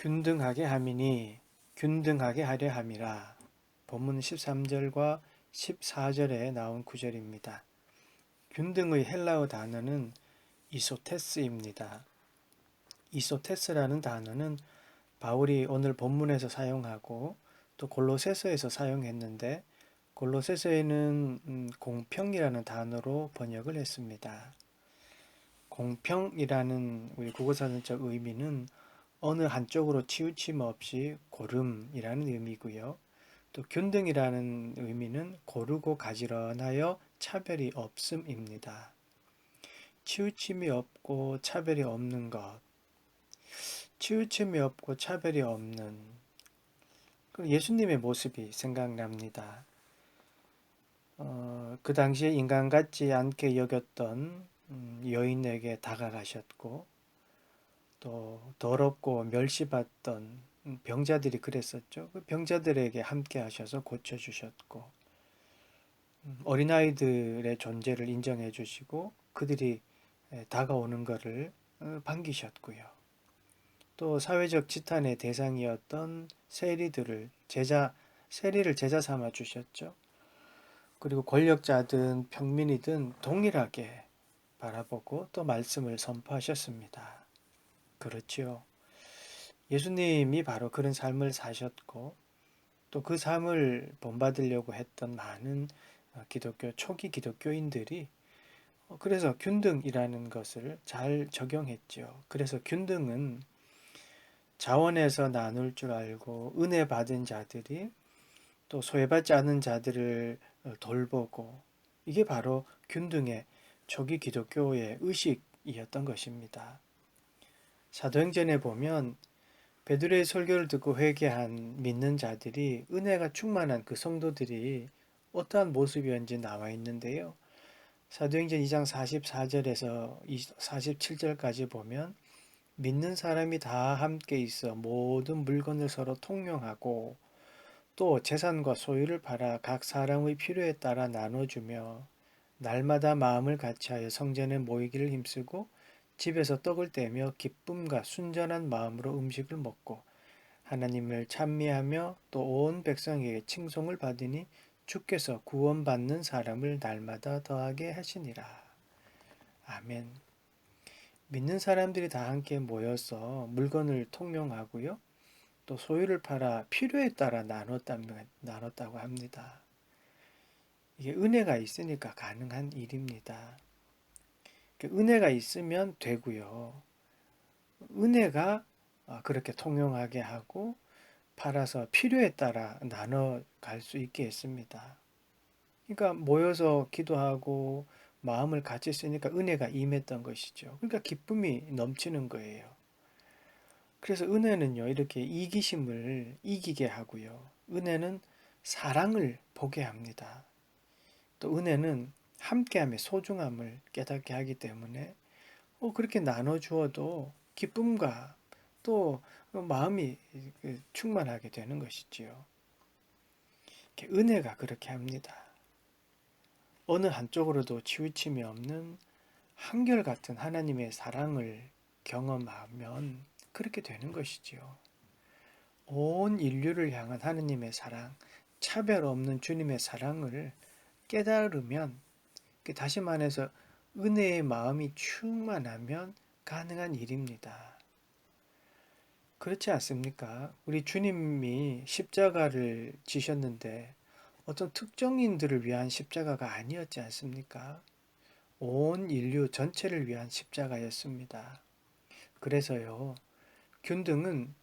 균등하게 함이니 균등하게 하려 함이라. 본문 13절과 14절에 나온 구절입니다. 균등의 헬라어 단어는 이소테스입니다. 이소테스라는 단어는 바울이 오늘 본문에서 사용하고 또 골로새서에서 사용했는데 골로새서에는 공평이라는 단어로 번역을 했습니다. 공평이라는 우리 국어사전적 의미는 어느 한쪽으로 치우침 없이 고름이라는 의미고요. 또 균등이라는 의미는 고르고 가지런하여 차별이 없음입니다. 치우침이 없고 차별이 없는 것, 치우침이 없고 차별이 없는 예수님의 모습이 생각납니다. 그 당시에 인간 같지 않게 여겼던 여인에게 다가가셨고 또 더럽고 멸시받던 병자들이 그랬었죠. 그 병자들에게 함께 하셔서 고쳐주셨고 어린아이들의 존재를 인정해 주시고 그들이 다가오는 것을 반기셨고요. 또 사회적 지탄의 대상이었던 세리를 제자 삼아 주셨죠. 그리고 권력자든 평민이든 동일하게 바라보고 또 말씀을 선포하셨습니다. 그렇지요. 예수님이 바로 그런 삶을 사셨고 또 그 삶을 본받으려고 했던 많은 초기 기독교인들이 그래서 균등이라는 것을 잘 적용했죠. 그래서 균등은 자원에서 나눌 줄 알고 은혜 받은 자들이 또 소외받지 않은 자들을 돌보고 이게 바로 균등의 초기 기독교의 의식이었던 것입니다. 사도행전에 보면 베드로의 설교를 듣고 회개한 믿는 자들이 은혜가 충만한 그 성도들이 어떠한 모습이었는지 나와 있는데요. 사도행전 2장 44절에서 47절까지 보면 믿는 사람이 다 함께 있어 모든 물건을 서로 통용하고 또 재산과 소유를 팔아 각 사람의 필요에 따라 나눠주며 날마다 마음을 같이하여 성전에 모이기를 힘쓰고 집에서 떡을 떼며 기쁨과 순전한 마음으로 음식을 먹고 하나님을 찬미하며 또 온 백성에게 칭송을 받으니 주께서 구원받는 사람을 날마다 더하게 하시니라. 아멘. 믿는 사람들이 다 함께 모여서 물건을 통용하고요. 또 소유를 팔아 필요에 따라 나눴다고 합니다. 이게 은혜가 있으니까 가능한 일입니다. 은혜가 있으면 되고요. 은혜가 그렇게 통용하게 하고 팔아서 필요에 따라 나눠갈 수 있게 했습니다. 그러니까 모여서 기도하고 마음을 같이 쓰니까 은혜가 임했던 것이죠. 그러니까 기쁨이 넘치는 거예요. 그래서 은혜는요, 이렇게 이기심을 이기게 하고요. 은혜는 사랑을 보게 합니다. 또 은혜는 함께함의 소중함을 깨닫게 하기 때문에 그렇게 나눠주어도 기쁨과 또 마음이 충만하게 되는 것이지요. 은혜가 그렇게 합니다. 어느 한쪽으로도 치우침이 없는 한결같은 하나님의 사랑을 경험하면 그렇게 되는 것이지요. 온 인류를 향한 하느님의 사랑, 차별 없는 주님의 사랑을 깨달으면 다시 말해서 은혜의 마음이 충만하면 가능한 일입니다. 그렇지 않습니까? 우리 주님이 십자가를 지셨는데 어떤 특정인들을 위한 십자가가 아니었지 않습니까? 온 인류 전체를 위한 십자가였습니다. 그래서요, 균등은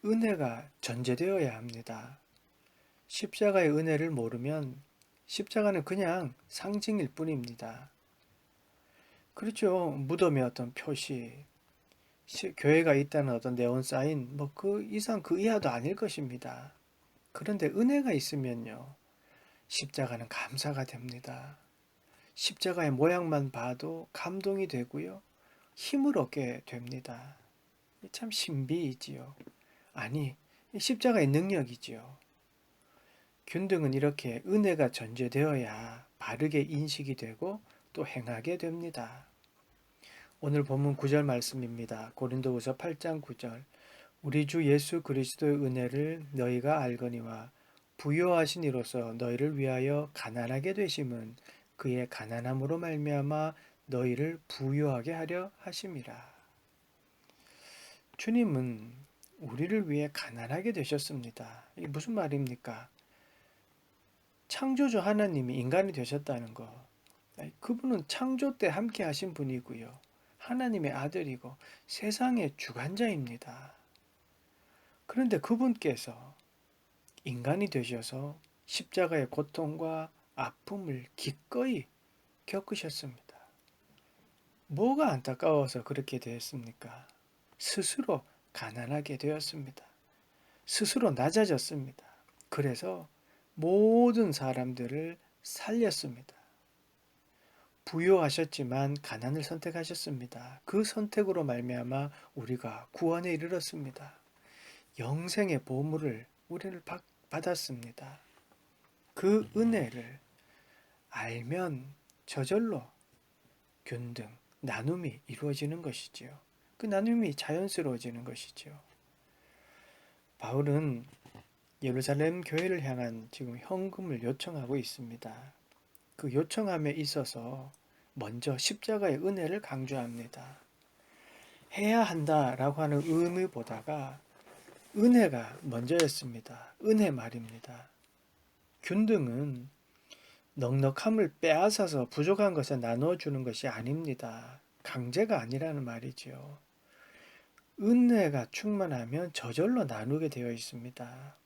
은혜가 전제되어야 합니다. 십자가의 은혜를 모르면 십자가는 그냥 상징일 뿐입니다. 그렇죠. 무덤의 어떤 표시, 교회가 있다는 어떤 네온 사인, 그 이상 그 이하도 아닐 것입니다. 그런데 은혜가 있으면요, 십자가는 감사가 됩니다. 십자가의 모양만 봐도 감동이 되고요, 힘을 얻게 됩니다. 참 신비이지요. 아니, 십자가의 능력이지요. 균등은 이렇게 은혜가 전제되어야 바르게 인식이 되고 또 행하게 됩니다. 오늘 본문 9절 말씀입니다. 고린도후서 8장 9절. 우리 주 예수 그리스도의 은혜를 너희가 알거니와 부요하신 이로써 너희를 위하여 가난하게 되심은 그의 가난함으로 말미암아 너희를 부요하게 하려 하심이라. 주님은 우리를 위해 가난하게 되셨습니다. 이게 무슨 말입니까? 창조주 하나님이 인간이 되셨다는 거. 그분은 창조 때 함께 하신 분이고요. 하나님의 아들이고 세상의 주관자입니다. 그런데 그분께서 인간이 되셔서 십자가의 고통과 아픔을 기꺼이 겪으셨습니다. 뭐가 안타까워서 그렇게 되었습니까? 스스로 가난하게 되었습니다. 스스로 낮아졌습니다. 그래서 모든 사람들을 살렸습니다. 부요하셨지만 가난을 선택하셨습니다. 그 선택으로 말미암아 우리가 구원에 이르렀습니다. 영생의 보물을 우리를 받았습니다. 그 은혜를 알면 저절로 균등, 나눔이 이루어지는 것이지요. 그 나눔이 자연스러워지는 것이지요. 바울은 예루살렘 교회를 향한 지금 헌금을 요청하고 있습니다. 그 요청함에 있어서 먼저 십자가의 은혜를 강조합니다. 해야 한다라고 하는 의무보다가 은혜가 먼저였습니다. 은혜 말입니다. 균등은 넉넉함을 빼앗아서 부족한 것을 나눠주는 것이 아닙니다. 강제가 아니라는 말이지요. 은혜가 충만하면 저절로 나누게 되어 있습니다.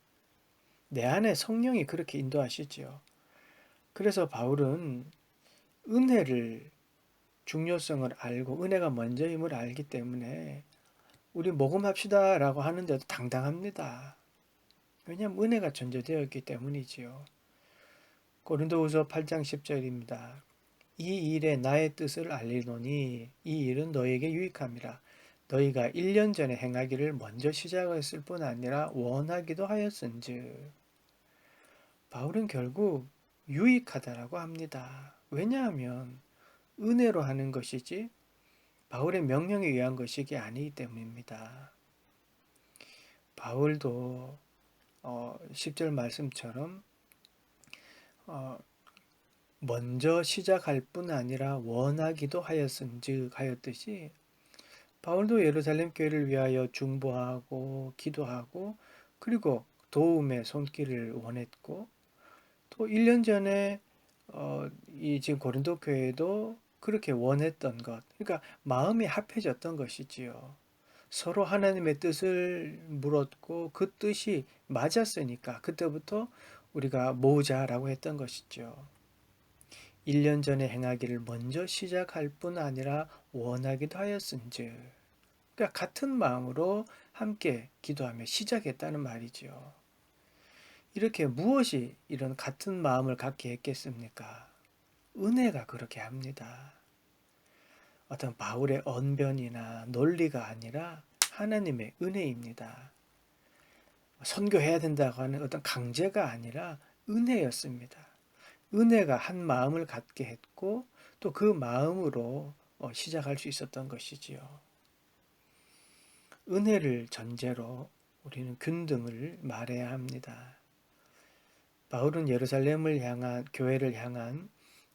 내 안에 성령이 그렇게 인도하시지요. 그래서 바울은 은혜를 중요성을 알고 은혜가 먼저임을 알기 때문에 우리 모금합시다 라고 하는데도 당당합니다. 왜냐하면 은혜가 전제되어 있기 때문이지요. 고린도후서 8장 10절입니다. 이 일에 나의 뜻을 알리노니 이 일은 너에게 유익함이라. 너희가 1년 전에 행하기를 먼저 시작했을 뿐 아니라 원하기도 하였은즉. 바울은 결국 유익하다라고 합니다. 왜냐하면 은혜로 하는 것이지 바울의 명령에 의한 것이기 아니기 때문입니다. 바울도 10절 말씀처럼 먼저 시작할 뿐 아니라 원하기도 하였은즉 하였듯이 바울도 예루살렘 교회를 위하여 중보하고 기도하고 그리고 도움의 손길을 원했고 또 1년 전에 이 지금 고린도 교회도 그렇게 원했던 것, 그러니까 마음이 합해졌던 것이지요. 서로 하나님의 뜻을 물었고 그 뜻이 맞았으니까 그때부터 우리가 모으자라고 했던 것이죠. 1년 전에 행하기를 먼저 시작할 뿐 아니라 원하기도 하였은즉. 그러니까 같은 마음으로 함께 기도하며 시작했다는 말이죠. 이렇게 무엇이 이런 같은 마음을 갖게 했겠습니까? 은혜가 그렇게 합니다. 어떤 바울의 언변이나 논리가 아니라 하나님의 은혜입니다. 선교해야 된다고 하는 어떤 강제가 아니라 은혜였습니다. 은혜가 한 마음을 갖게 했고 또 그 마음으로 시작할 수 있었던 것이지요. 은혜를 전제로 우리는 균등을 말해야 합니다. 바울은 예루살렘을 향한 교회를 향한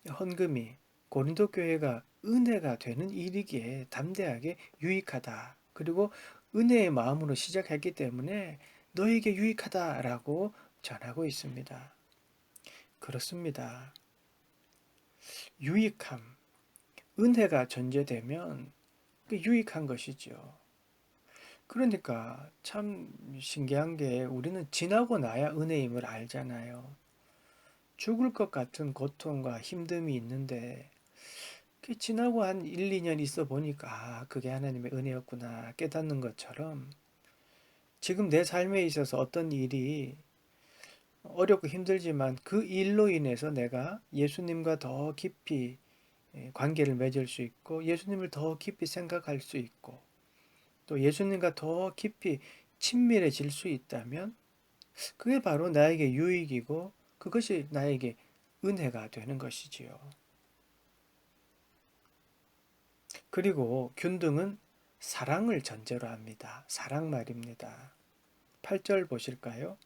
헌금이 고린도 교회가 은혜가 되는 일이기에 담대하게 유익하다. 그리고 은혜의 마음으로 시작했기 때문에 너에게 유익하다라고 전하고 있습니다. 그렇습니다. 유익함, 은혜가 전제되면 그 유익한 것이죠. 그러니까 참 신기한 게 우리는 지나고 나야 은혜임을 알잖아요. 죽을 것 같은 고통과 힘듦이 있는데 그 지나고 한 1, 2년 있어 보니까 그게 하나님의 은혜였구나 깨닫는 것처럼 지금 내 삶에 있어서 어떤 일이 어렵고 힘들지만 그 일로 인해서 내가 예수님과 더 깊이 관계를 맺을 수 있고 예수님을 더 깊이 생각할 수 있고 또 예수님과 더 깊이 친밀해질 수 있다면 그게 바로 나에게 유익이고 그것이 나에게 은혜가 되는 것이지요. 그리고 균등은 사랑을 전제로 합니다. 사랑 말입니다. 8절 보실까요?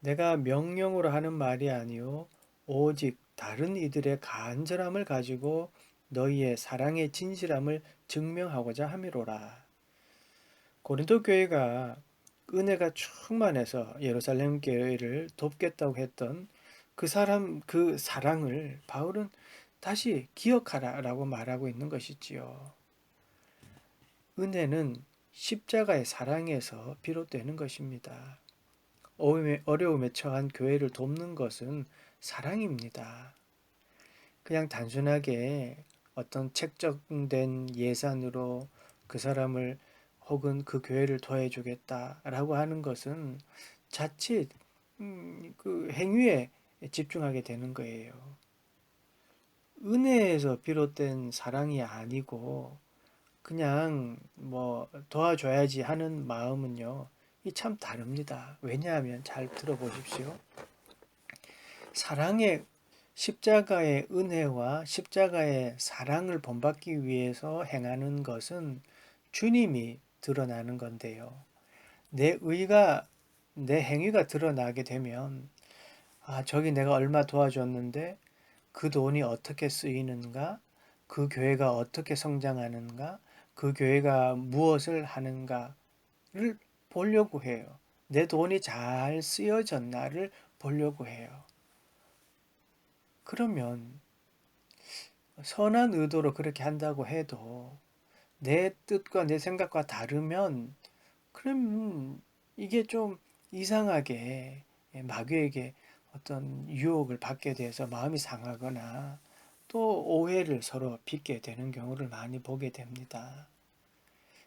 내가 명령으로 하는 말이 아니요 오직 다른 이들의 간절함을 가지고 너희의 사랑의 진실함을 증명하고자 함이로라. 고린도 교회가 은혜가 충만해서 예루살렘 교회를 돕겠다고 했던 그 사랑을 바울은 다시 기억하라라고 말하고 있는 것이지요. 은혜는 십자가의 사랑에서 비롯되는 것입니다. 어려움에 처한 교회를 돕는 것은 사랑입니다. 그냥 단순하게 어떤 책정된 예산으로 그 사람을 혹은 그 교회를 도와주겠다라고 하는 것은 자칫 그 행위에 집중하게 되는 거예요. 은혜에서 비롯된 사랑이 아니고 그냥 뭐 도와줘야지 하는 마음은요, 이 참 다릅니다. 왜냐하면 잘 들어보십시오. 사랑의 십자가의 은혜와 십자가의 사랑을 본받기 위해서 행하는 것은 주님이 드러나는 건데요. 내 의가, 내 행위가 드러나게 되면, 아, 저기 내가 얼마 도와줬는데 그 돈이 어떻게 쓰이는가? 그 교회가 어떻게 성장하는가? 그 교회가 무엇을 하는가를 보려고 해요. 내 돈이 잘 쓰여졌나를 보려고 해요. 그러면 선한 의도로 그렇게 한다고 해도 내 뜻과 내 생각과 다르면 그럼 이게 좀 이상하게 마귀에게 어떤 유혹을 받게 돼서 마음이 상하거나 또 오해를 서로 빚게 되는 경우를 많이 보게 됩니다.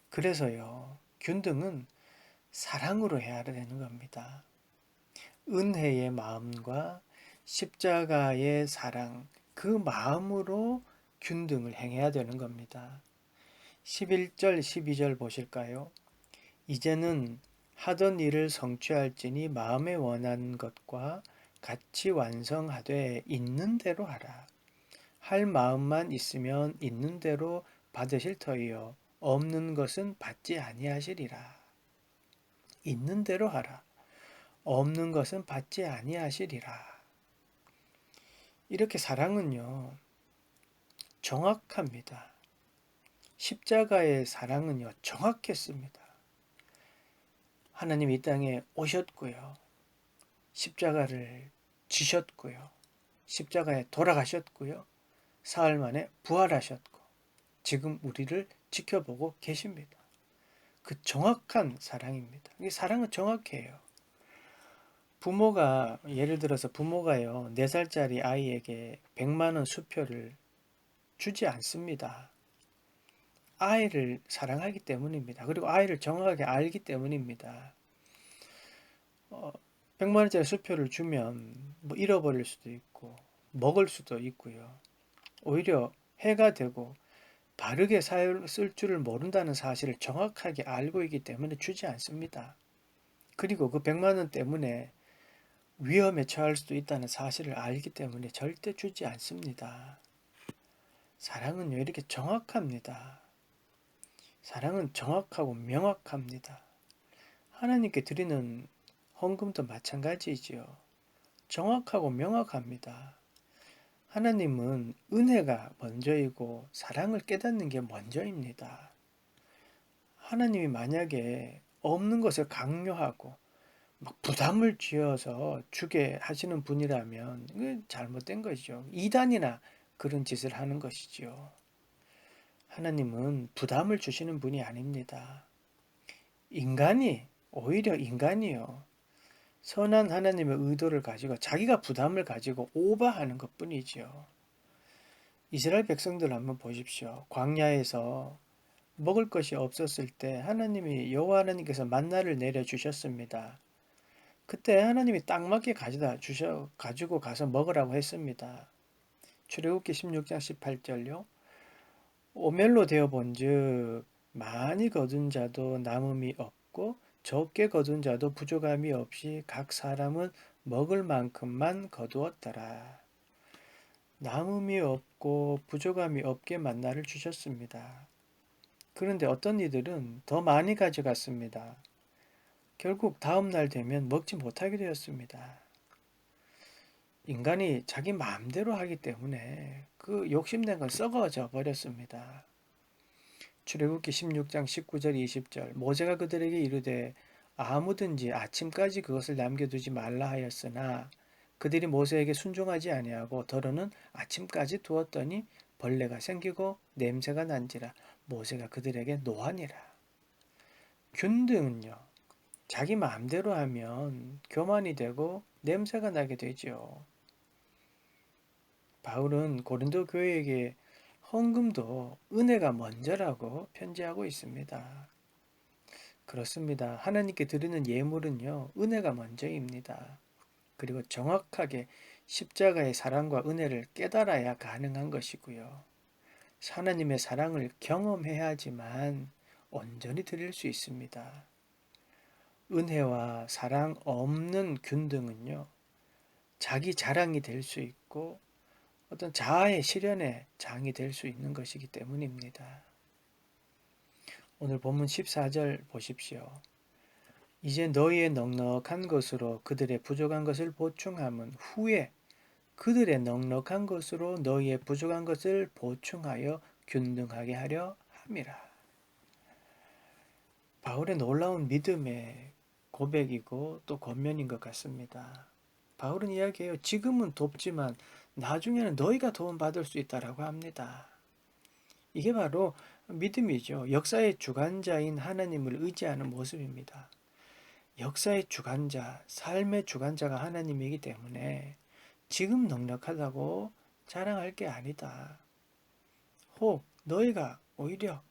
그래서요, 균등은 사랑으로 해야 되는 겁니다. 은혜의 마음과 십자가의 사랑, 그 마음으로 균등을 행해야 되는 겁니다. 11절, 12절 보실까요? 이제는 하던 일을 성취할지니 마음에 원한 것과 같이 완성하되 있는 대로 하라. 할 마음만 있으면 있는 대로 받으실 터이요 없는 것은 받지 아니하시리라. 있는 대로 하라. 없는 것은 받지 아니하시리라. 이렇게 사랑은요, 정확합니다. 십자가의 사랑은요, 정확했습니다. 하나님 이 땅에 오셨고요. 십자가를 지셨고요. 십자가에 돌아가셨고요. 사흘 만에 부활하셨고, 지금 우리를 지켜보고 계십니다. 그 정확한 사랑입니다. 이 사랑은 정확해요. 부모가, 예를 들어서 부모가요, 4살짜리 아이에게 100만 원 수표를 주지 않습니다. 아이를 사랑하기 때문입니다. 그리고 아이를 정확하게 알기 때문입니다. 100만 원짜리 수표를 주면 뭐 잃어버릴 수도 있고 먹을 수도 있고요. 오히려 해가 되고 바르게 쓸 줄을 모른다는 사실을 정확하게 알고 있기 때문에 주지 않습니다. 그리고 그 100만 원 때문에 위험에 처할 수도 있다는 사실을 알기 때문에 절대 주지 않습니다. 사랑은요, 이렇게 정확합니다. 사랑은 정확하고 명확합니다. 하나님께 드리는 헌금도 마찬가지이지요. 정확하고 명확합니다. 하나님은 은혜가 먼저이고 사랑을 깨닫는 게 먼저입니다. 하나님이 만약에 없는 것을 강요하고 막 부담을 쥐어서 주게 하시는 분이라면 이건 잘못된 것이죠. 이단이나 그런 짓을 하는 것이지요. 하나님은 부담을 주시는 분이 아닙니다. 오히려 인간이요. 선한 하나님의 의도를 가지고 자기가 부담을 가지고 오버하는 것 뿐이지요. 이스라엘 백성들 한번 보십시오. 광야에서 먹을 것이 없었을 때 하나님이 여호와 하나님께서 만나를 내려 주셨습니다. 그때 하나님이 딱 맞게 가지고 가서 먹으라고 했습니다. 출애굽기 16장 18절요. 오멜로 되어 본즉 많이 거둔 자도 남음이 없고 적게 거둔 자도 부족함이 없이 각 사람은 먹을 만큼만 거두었더라. 남음이 없고 부족함이 없게 만나를 주셨습니다. 그런데 어떤 이들은 더 많이 가져갔습니다. 결국 다음날 되면 먹지 못하게 되었습니다. 인간이 자기 마음대로 하기 때문에 그 욕심낸 건 썩어져 버렸습니다. 출애굽기 16장 19절 20절 모세가 그들에게 이르되 아무든지 아침까지 그것을 남겨두지 말라 하였으나 그들이 모세에게 순종하지 아니하고 더러는 아침까지 두었더니 벌레가 생기고 냄새가 난지라 모세가 그들에게 노하니라. 균등은요, 자기 마음대로 하면 교만이 되고 냄새가 나게 되죠. 바울은 고린도 교회에게 헌금도 은혜가 먼저라고 편지하고 있습니다. 그렇습니다. 하나님께 드리는 예물은요, 은혜가 먼저입니다. 그리고 정확하게 십자가의 사랑과 은혜를 깨달아야 가능한 것이고요. 하나님의 사랑을 경험해야지만 온전히 드릴 수 있습니다. 은혜와 사랑 없는 균등은요, 자기 자랑이 될 수 있고 어떤 자아의 실현의 장이 될 수 있는 것이기 때문입니다. 오늘 본문 14절 보십시오. 이제 너희의 넉넉한 것으로 그들의 부족한 것을 보충함은 후에 그들의 넉넉한 것으로 너희의 부족한 것을 보충하여 균등하게 하려 함이라. 바울의 놀라운 믿음의 고백이고 또 권면인 것 같습니다. 바울은 이야기해요. 지금은 돕지만 나중에는 너희가 도움받을 수 있다라고 합니다. 이게 바로 믿음이죠. 역사의 주관자인 하나님을 의지하는 모습입니다. 역사의 주관자, 삶의 주관자가 하나님이기 때문에 지금 넉넉하다고 자랑할 게 아니다. 혹 너희가 오히려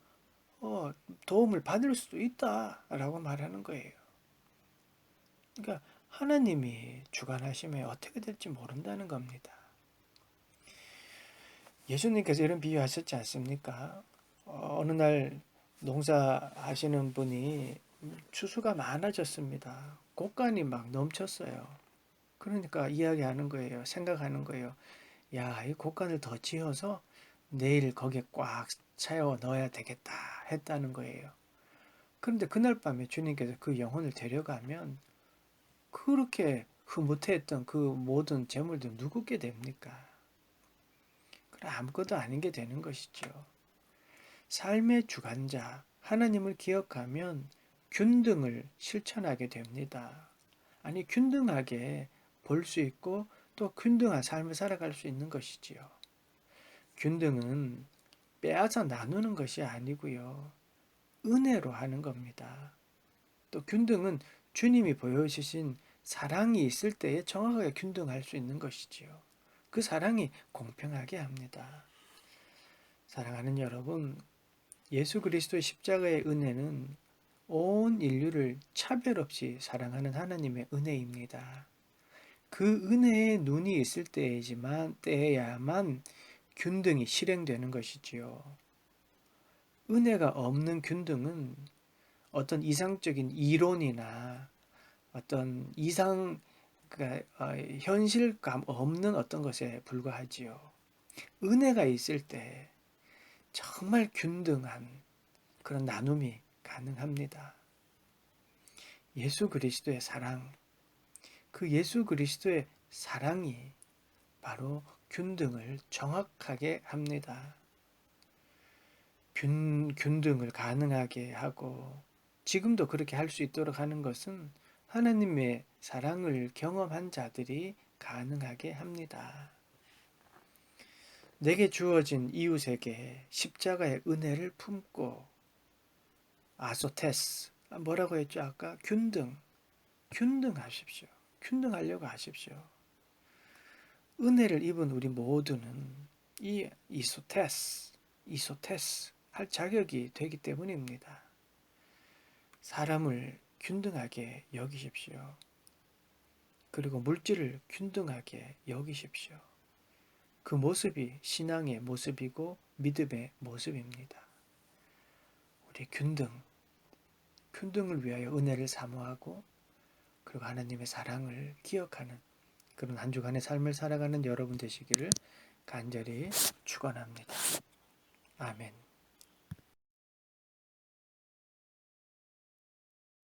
도움을 받을 수도 있다라고 말하는 거예요. 그러니까 하나님이 주관하시면 어떻게 될지 모른다는 겁니다. 예수님께서 이런 비유 하셨지 않습니까? 어느 날 농사하시는 분이 추수가 많아졌습니다. 곡간이 막 넘쳤어요. 그러니까 이야기하는 거예요. 생각하는 거예요. 야, 이 곡간을 더 지어서 내일 거기에 꽉 채워 넣어야 되겠다 했다는 거예요. 그런데 그날 밤에 주님께서 그 영혼을 데려가면 그렇게 흐뭇해했던 그 모든 재물들 누구께 됩니까? 그럼 아무것도 아닌 게 되는 것이죠. 삶의 주관자 하나님을 기억하면 균등을 실천하게 됩니다. 아니 균등하게 볼 수 있고 또 균등한 삶을 살아갈 수 있는 것이지요. 균등은 빼앗아 나누는 것이 아니고요. 은혜로 하는 겁니다. 또 균등은 주님이 보여주신 사랑이 있을 때에 정확하게 균등할 수 있는 것이지요. 그 사랑이 공평하게 합니다. 사랑하는 여러분, 예수 그리스도의 십자가의 은혜는 온 인류를 차별 없이 사랑하는 하나님의 은혜입니다. 그 은혜에 눈이 있을 때에야만 균등이 실행되는 것이지요. 은혜가 없는 균등은 어떤 이상적인 이론이나 어떤 현실감 없는 어떤 것에 불과하지요. 은혜가 있을 때 정말 균등한 그런 나눔이 가능합니다. 예수 그리스도의 사랑, 그 예수 그리스도의 사랑이 바로 균등을 정확하게 합니다. 균등을 가능하게 하고 지금도 그렇게 할 수 있도록 하는 것은 하나님의 사랑을 경험한 자들이 가능하게 합니다. 내게 주어진 이웃에게 십자가의 은혜를 품고 아소테스 뭐라고 했죠? 아까 균등하십시오. 균등하려고 하십시오. 은혜를 입은 우리 모두는 이 이소테스 할 자격이 되기 때문입니다. 사람을 균등하게 여기십시오. 그리고 물질을 균등하게 여기십시오. 그 모습이 신앙의 모습이고 믿음의 모습입니다. 우리 균등을 위하여 은혜를 사모하고 그리고 하나님의 사랑을 기억하는 그런 한 주간의 삶을 살아가는 여러분 되시기를 간절히 축원합니다. 아멘.